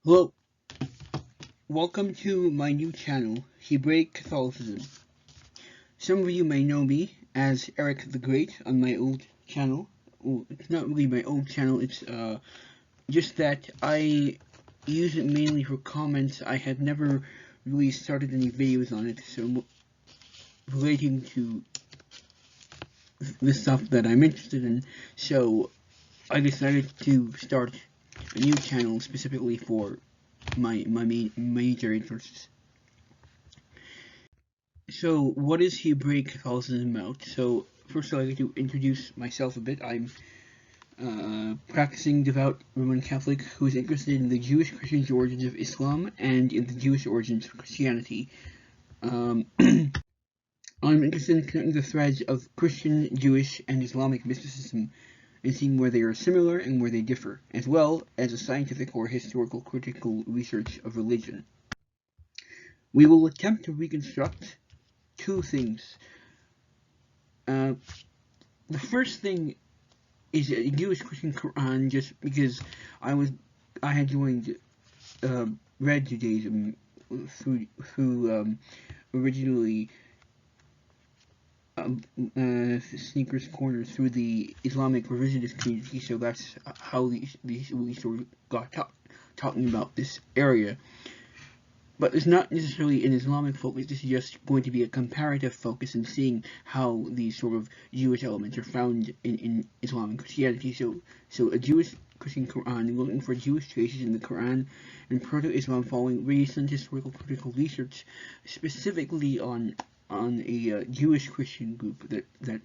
Hello, welcome to my new channel, Hebraic Catholicism. Some of you may know me as Eric the Great on my old channel. Well, it's not really my old channel, it's just that I use it mainly for comments. I have never really started any videos on it, so relating to the stuff that I'm interested in, so I decided to start a new channel specifically for my major interests. So, what is Hebraic Catholicism about? So, first I'd like to introduce myself a bit. I'm practicing devout Roman Catholic who is interested in the Jewish Christian origins of Islam and in the Jewish origins of Christianity. I'm interested in connecting the threads of Christian, Jewish, and Islamic mysticism and seeing where they are similar and where they differ, as well as a scientific or historical critical research of religion. We will attempt to reconstruct two things. The first thing is a Jewish Christian Quran, just because I had joined Red Judaism through originally Sneakers Corner through the Islamic revisionist community, so that's how we sort of got talking about this area. But it's not necessarily an Islamic focus, this is just going to be a comparative focus in seeing how these sort of Jewish elements are found in Islam and Christianity. So a Jewish Christian Quran, looking for Jewish traces in the Quran and Proto-Islam following recent historical critical research, specifically on a Jewish Christian group that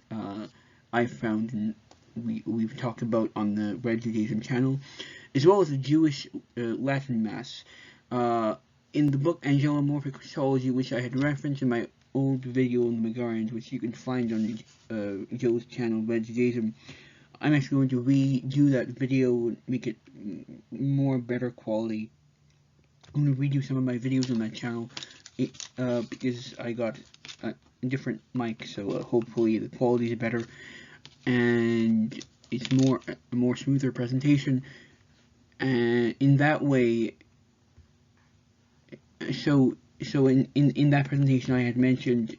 I found and we've talked about on the Red Judaism channel, as well as a Jewish Latin Mass. In the book Angelomorphic Christology, which I had referenced in my old video on the Megarians, which you can find on Joe's channel, Red Judaism, I'm actually going to redo that video and make it more better quality. I'm going to redo some of my videos on that channel because I got a different mic, so hopefully the quality is better and it's a more smoother presentation. And in that way, so in that presentation I had mentioned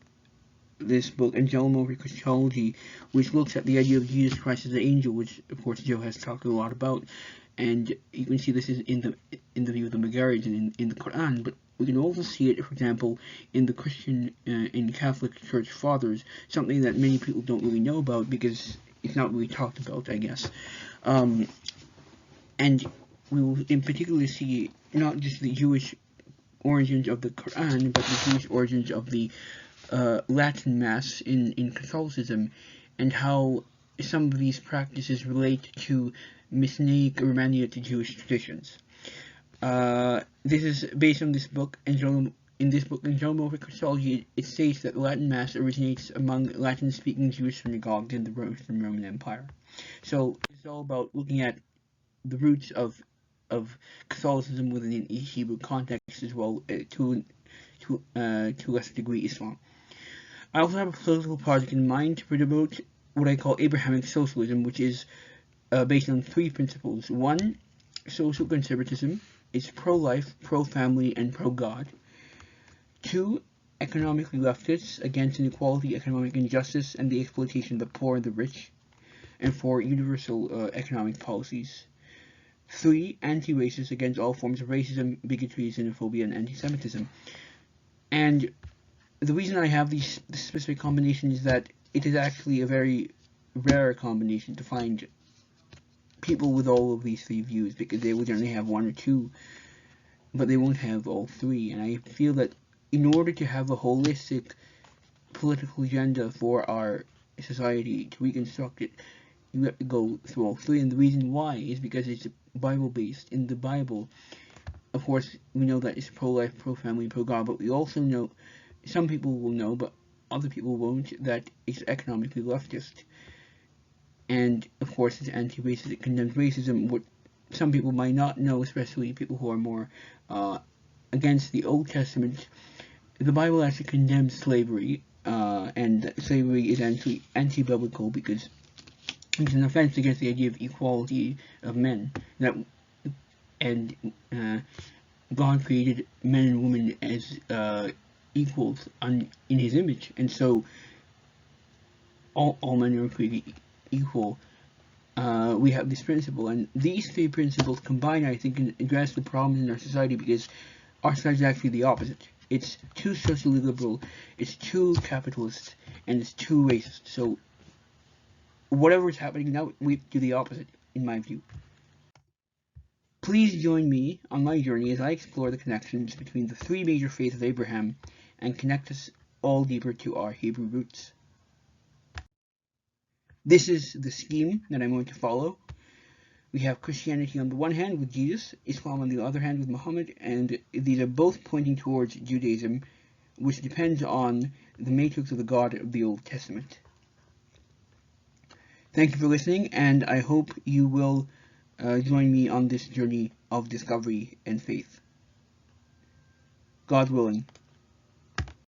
this book, Angelomorphic Christology, which looks at the idea of Jesus Christ as an angel, which of course Joe has talked a lot about, and you can see this is in the view of the Megarians and in the Quran, but we can also see it, for example, in the Christian and Catholic Church Fathers, something that many people don't really know about because it's not really talked about, I guess. And we will in particular see not just the Jewish origins of the Quran, but the Jewish origins of the Latin Mass in Catholicism, and how some of these practices relate to Messianic or Romanian Jewish traditions. This is based on this book, in this book, Angelomorphic Christology, it states that the Latin Mass originates among Latin-speaking Jewish synagogues in the Roman Empire. So it's all about looking at the roots of Catholicism within a Hebrew context, as well to a lesser degree Islam. I also have a political project in mind to promote what I call Abrahamic socialism, which is based on three principles. One, social conservatism. It's pro-life, pro-family, and pro-God. Two, economically leftists, against inequality, economic injustice, and the exploitation of the poor and the rich. And four, universal economic policies. 3, anti-racist, against all forms of racism, bigotry, xenophobia, and anti-Semitism. And the reason I have this specific combination is that it is actually a very rare combination to find people with all of these three views, because they will generally have one or two, but they won't have all three. And I feel that in order to have a holistic political agenda for our society, to reconstruct it, you have to go through all three, and the reason why is because it's Bible-based. In the Bible, of course, we know that it's pro-life, pro-family, pro-God, but we also know, some people will know, but other people won't, that it's economically leftist. And, of course, it's anti-racist, it condemns racism, what some people might not know, especially people who are more against the Old Testament. The Bible actually condemns slavery, and slavery is actually anti-biblical because it's an offense against the idea of equality of men. That and God created men and women as equals in His image, and so all men are created equal. We have this principle, and these three principles combined, I think, can address the problems in our society, because our society is actually the opposite. It's too socially liberal, it's too capitalist, and it's too racist. So whatever is happening now, we have to do the opposite, in my view. Please join me on my journey as I explore the connections between the three major faiths of Abraham and connect us all deeper to our Hebrew roots. This is the scheme that I'm going to follow. We have Christianity on the one hand with Jesus, Islam on the other hand with Muhammad, and these are both pointing towards Judaism, which depends on the matrix of the God of the Old Testament. Thank you for listening, and I hope you will join me on this journey of discovery and faith. God willing.